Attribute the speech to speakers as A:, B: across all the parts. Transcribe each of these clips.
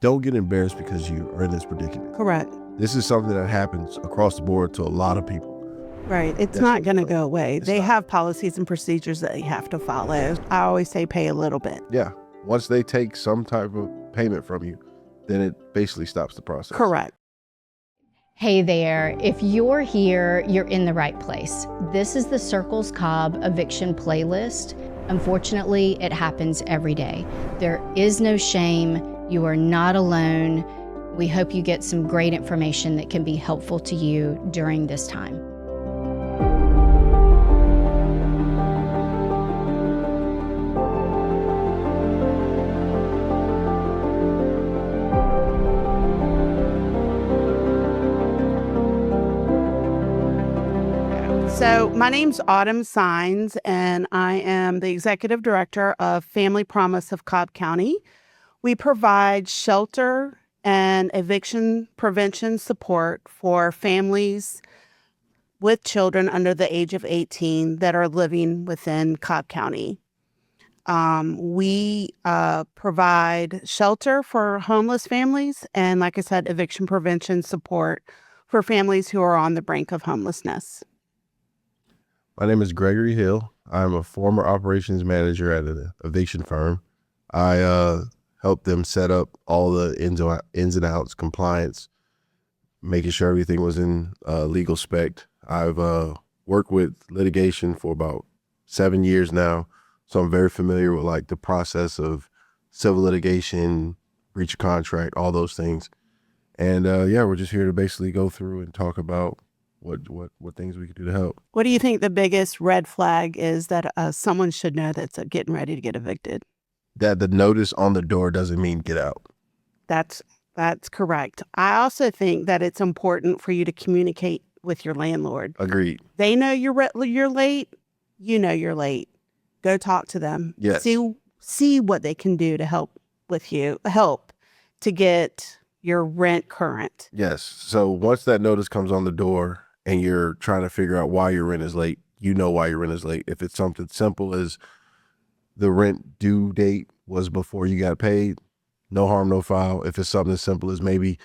A: don't get embarrassed because you are in this predicament.
B: Correct.
A: This is something that happens across the board to a lot of people.
B: Right. It's not going to go away. They have policies and procedures that you have to follow. I always say pay a little bit.
A: Yeah. Once they take some type of payment from you, then it basically stops the process.
B: Correct.
C: Hey there, if you're here, you're in the right place. This is the Circles Cobb eviction playlist. Unfortunately, it happens every day. There is no shame. You are not alone. We hope you get some great information that can be helpful to you during this time.
B: So my name's Autumn Sines, and I am the Executive Director of Family Promise of Cobb County. We provide shelter and eviction prevention support for families with children under the age of 18 that are living within Cobb County. We provide shelter for homeless families and, like I said, eviction prevention support for families who are on the brink of homelessness.
A: My name is Gregory Hill. I'm a former operations manager at an eviction firm. I helped them set up all the ins and outs, compliance, making sure everything was in legal spec. I've worked with litigation for about 7 years now, so I'm very familiar with like the process of civil litigation, breach of contract, all those things. And yeah, we're just here to basically go through and talk about what things we could do to help.
B: What do you think the biggest red flag is that someone should know that's getting ready to get evicted?
A: That the notice on the door doesn't mean get out.
B: That's correct. I also think that it's important for you to communicate with your landlord.
A: Agreed.
B: They know you're late. You know you're late. Go talk to them.
A: Yes.
B: See what they can do to help to get your rent current.
A: Yes. So once that notice comes on the door and you're trying to figure out why your rent is late, you know why your rent is late. If it's something simple as the rent due date was before you got paid, no harm, no foul. If it's something as simple as maybe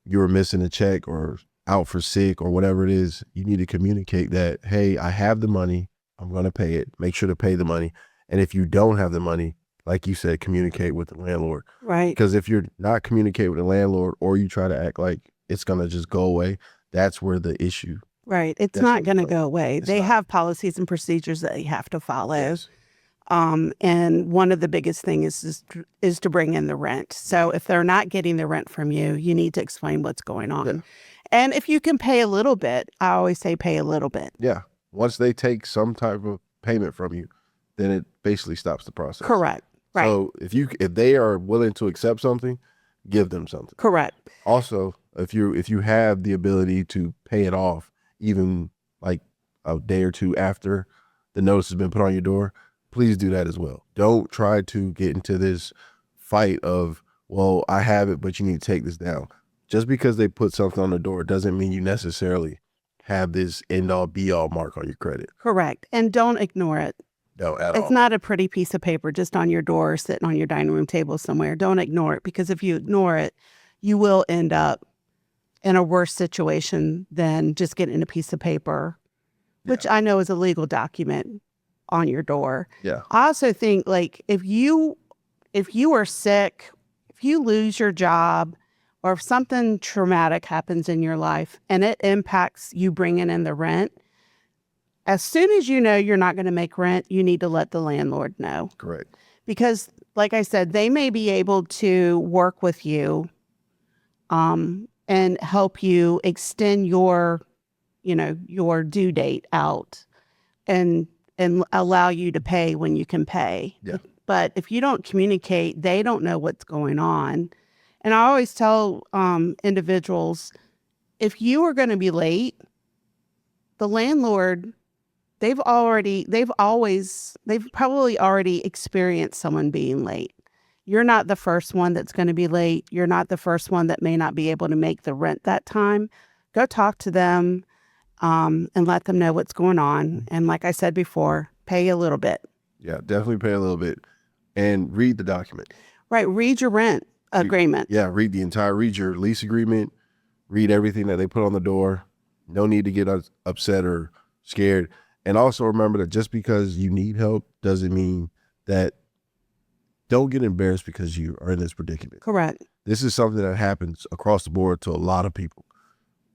A: you were missing a check or out for sick or whatever it is, you need to communicate that, hey, I have the money, I'm going to pay it. Make sure to pay the money. And if you don't have the money, like you said, communicate with the landlord.
B: Right.
A: Because if you're not communicating with the landlord or you try to act like it's going to just go away, that's where the issue.
B: Right. It's not going to go away. They have policies and procedures that you have to follow.
A: Yes.
B: And one of the biggest things is to bring in the rent. So if they're not getting the rent from you, you need to explain what's going on.
A: Yeah.
B: And if you can pay a little bit, I always say pay a little bit.
A: Yeah. Once they take some type of payment from you, then it basically stops the process.
B: Correct. Right.
A: So if they are willing to accept something, give them something.
B: Correct.
A: Also, if you have the ability to pay it off, even like a day or two after the notice has been put on your door, please do that as well. Don't try to get into this fight of, well, I have it, but you need to take this down. Just because they put something on the door doesn't mean you necessarily have this end-all be-all mark on your credit.
B: Correct. And don't ignore it.
A: No, at all.
B: It's not a pretty piece of paper just on your door or sitting on your dining room table somewhere. Don't ignore it, because if you ignore it, you will end up in a worse situation than just getting a piece of paper, which I know is a legal document on your door.
A: Yeah.
B: I also think, like, if you are sick, if you lose your job, or if something traumatic happens in your life and it impacts you bringing in the rent, as soon as you know you're not going to make rent, you need to let the landlord know.
A: Correct.
B: Because, like I said, they may be able to work with you and help you extend your due date out and allow you to pay when you can pay.
A: Yeah.
B: But if you don't communicate, they don't know what's going on. And I always tell individuals, if you are going to be late, the landlord, they've probably already experienced someone being late. You're not the first one that's going to be late. You're not the first one that may not be able to make the rent that time. Go talk to them and let them know what's going on. And like I said before, pay a little bit.
A: Yeah, definitely pay a little bit and read the document.
B: Right. Read your rent. agreement.
A: Read your lease agreement, read everything that they put on the door. No need to get upset or scared. And also remember that just because you need help doesn't mean that, don't get embarrassed because you are in this predicament.
B: Correct.
A: This is something that happens across the board to a lot of people.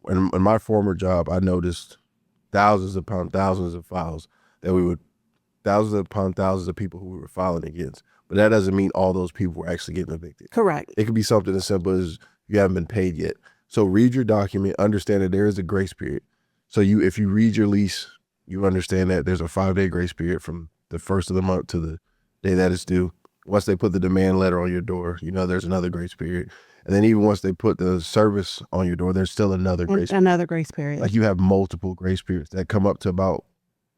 A: In my former job, I noticed thousands upon thousands of files thousands upon thousands of people who we were filing against. But that doesn't mean all those people were actually getting evicted.
B: Correct.
A: It could be something as simple as you haven't been paid yet. So read your document, understand that there is a grace period. So if you read your lease, you understand that there's a 5-day grace period from the first of the month to the day that it's due. Once they put the demand letter on your door, there's another grace period. And then even once they put the service on your door, there's still another grace period.
B: Another grace period.
A: Like you have multiple grace periods that come up to about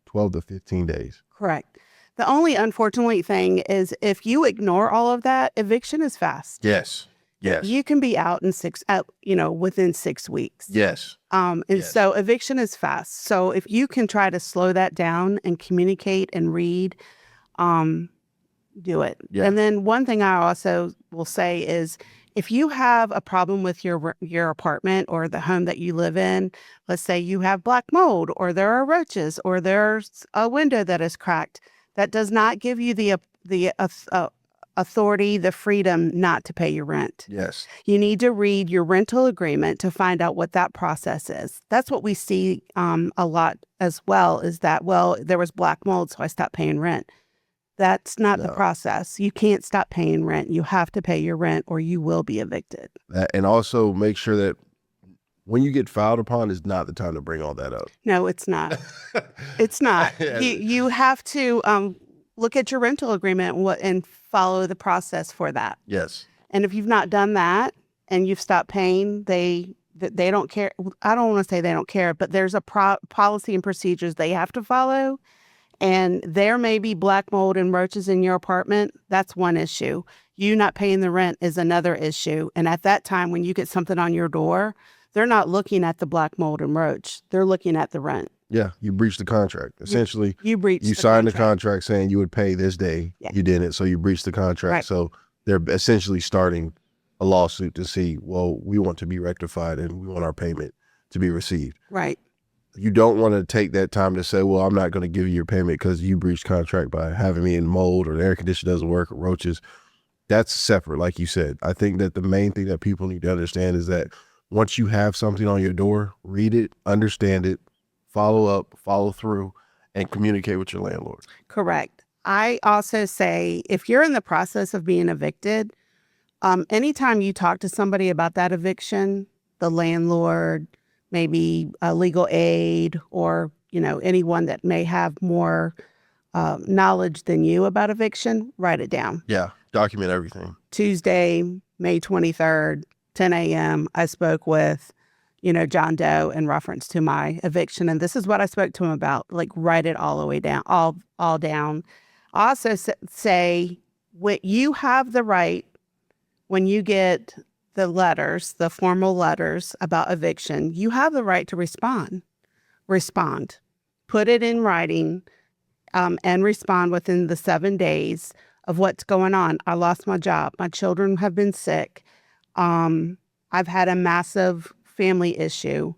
A: 12 to 15 days.
B: Correct. The only unfortunate thing is if you ignore all of that, eviction is fast.
A: Yes.
B: You can be out within 6 weeks.
A: Yes.
B: So eviction is fast. So if you can try to slow that down and communicate and read, do it.
A: Yeah.
B: And then one thing I also will say is if you have a problem with your apartment or the home that you live in, let's say you have black mold or there are roaches or there's a window that is cracked, that does not give you the authority, the freedom not to pay your rent.
A: Yes.
B: You need to read your rental agreement to find out what that process is. That's what we see a lot as well, is that, well, there was black mold, so I stopped paying rent. That's not the process. You can't stop paying rent. You have to pay your rent or you will be evicted.
A: And also make sure that when you get filed upon is not the time to bring all that up.
B: No, it's not. It's not. You have to look at your rental agreement and follow the process for that.
A: Yes.
B: And if you've not done that and you've stopped paying, they don't care. I don't want to say they don't care, but there's a policy and procedures they have to follow. And there may be black mold and roaches in your apartment. That's one issue. You not paying the rent is another issue. And at that time, when you get something on your door, they're not looking at the black mold and roach. They're looking at the rent.
A: Yeah, you breached the contract. Essentially,
B: you
A: signed the contract saying you would pay this day.
B: Yeah.
A: You didn't, so you breached the contract.
B: Right.
A: So they're essentially starting a lawsuit to see, well, we want to be rectified and we want our payment to be received.
B: Right.
A: You don't want to take that time to say, well, I'm not going to give you your payment because you breached contract by having me in mold or the air conditioner doesn't work or roaches. That's separate, like you said. I think that the main thing that people need to understand is that once you have something on your door, read it, understand it, follow up, follow through, and communicate with your landlord.
B: Correct. I also say if you're in the process of being evicted, anytime you talk to somebody about that eviction, the landlord, maybe a legal aid, or anyone that may have more knowledge than you about eviction, write it down.
A: Yeah, document everything.
B: Tuesday, May 23rd, 10 a.m., I spoke with, John Doe in reference to my eviction. And this is what I spoke to him about, like write it all the way down, all down. I also say you have the right when you get the letters, the formal letters about eviction, you have the right to respond. Put it in writing and respond within the 7 days of what's going on. I lost my job. My children have been sick. I've had a massive family issue.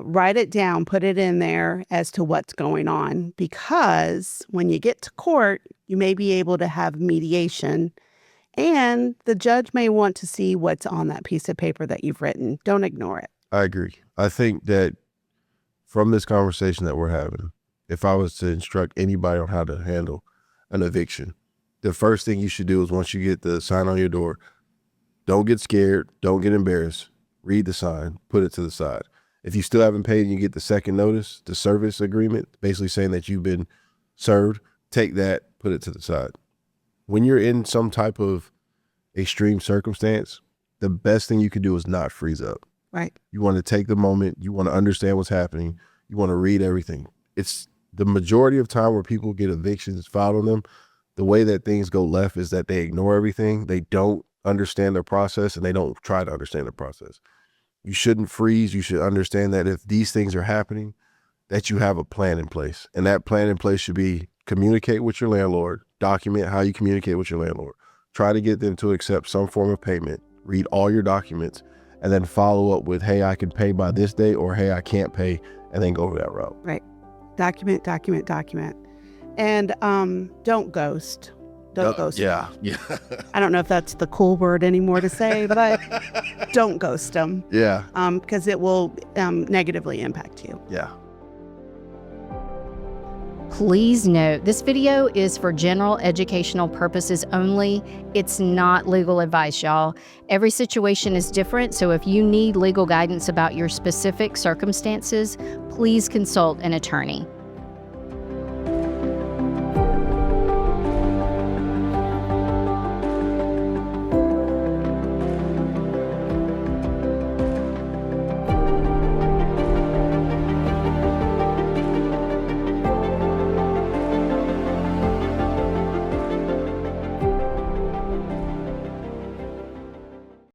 B: Write it down, put it in there as to what's going on, because when you get to court, you may be able to have mediation. And the judge may want to see what's on that piece of paper that you've written. Don't ignore it.
A: I agree. I think that from this conversation that we're having, if I was to instruct anybody on how to handle an eviction, the first thing you should do is once you get the sign on your door, don't get scared, don't get embarrassed, read the sign, put it to the side. If you still haven't paid and you get the second notice, the service agreement, basically saying that you've been served, take that, put it to the side. When you're in some type of extreme circumstance, the best thing you can do is not freeze up.
B: Right.
A: You want to take the moment. You want to understand what's happening. You want to read everything. It's the majority of time where people get evictions filed on them. The way that things go left is that they ignore everything. They don't understand their process and they don't try to understand the process. You shouldn't freeze. You should understand that if these things are happening, that you have a plan in place. And that plan in place should be communicate with your landlord, document how you communicate with your landlord, try to get them to accept some form of payment, read all your documents, and then follow up with, hey, I can pay by this day, or hey, I can't pay, and then go over that route.
B: Right. Document. And don't ghost. Don't ghost.
A: Yeah.
B: I don't know if that's the cool word anymore to say, but don't ghost them.
A: Yeah.
B: Because it will negatively impact you.
A: Yeah.
C: Please note, this video is for general educational purposes only. It's not legal advice, y'all. Every situation is different, so if you need legal guidance about your specific circumstances, please consult an attorney.